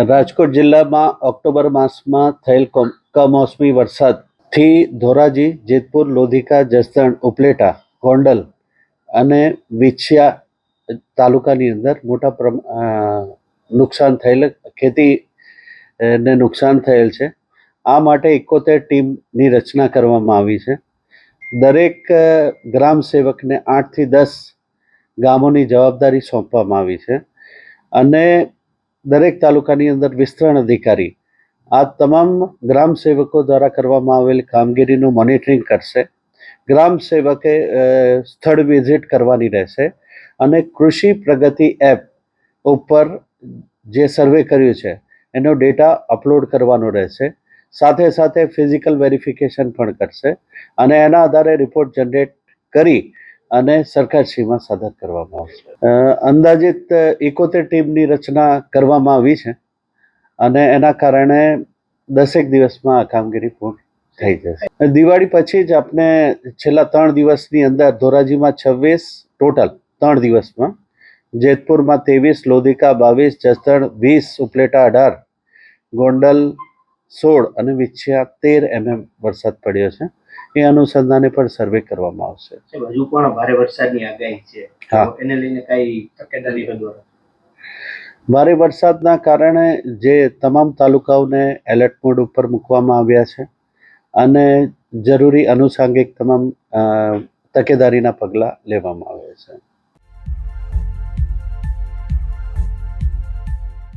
રાજકોટ જિલ્લામાં ઓક્ટોબર માસમાં થયેલ કમોસમી વરસાદથી ધોરાજી, જેતપુર, લોધિકા, જસદણ, ઉપલેટા, ગોંડલ અને વિછિયા તાલુકાની અંદર મોટા નુકસાન થયેલ, ખેતીને નુકસાન થયેલ છે. આ માટે 71 ટીમની રચના કરવામાં આવી છે. દરેક ગ્રામ સેવકને 8 થી 10 ગામોની જવાબદારી સોંપવામાં આવી છે અને દરેક તાલુકાની અંદર વિસ્તરણ અધિકારી આ તમામ ગ્રામ સેવકો દ્વારા કરવામાં આવેલી કામગીરીનું મોનિટરિંગ કરશે. ગ્રામ સેવકે સ્થળ વિઝિટ કરવાની રહેશે અને કૃષિ પ્રગતિ એપ ઉપર જે સર્વે કર્યું છે એનો ડેટા અપલોડ કરવાનો રહેશે. સાથે સાથે ફિઝિકલ વેરિફિકેશન પણ કરશે અને એના આધારે રિપોર્ટ જનરેટ કરી અને સરકારશ્રીમાં સાદર કરવામાં આવશે. અંદાજિત 71 ટીમની રચના કરવામાં આવી છે અને એના કારણે 10 દિવસમાં આ કામગીરી પૂર્ણ થઈ જશે. દિવાળી પછી જ આપણે છેલ્લા 3 દિવસની અંદર ધોરાજીમાં 26 ટોટલ 3 દિવસમાં, જેતપુરમાં 23, લોધિકા 22, જસદણ 20, ઉપલેટા 18, ગોંડલ 16 અને વિછિયા 13 વરસાદ પડ્યો છે. એ અનુસંધાને પણ સર્વે કરવામાં આવશે. હજુ પણ ભારે વરસાદની આગાહી છે, એને લઈને કઈ તકેદારી દ્વારા? ભારે વરસાદના કારણે જે તમામ તાલુકાઓને એલર્ટ મોડ ઉપર મૂકવામાં આવ્યા છે અને જરૂરી આનુષંગિક તમામ તકેદારીના પગલાં લેવામાં આવ્યા છે.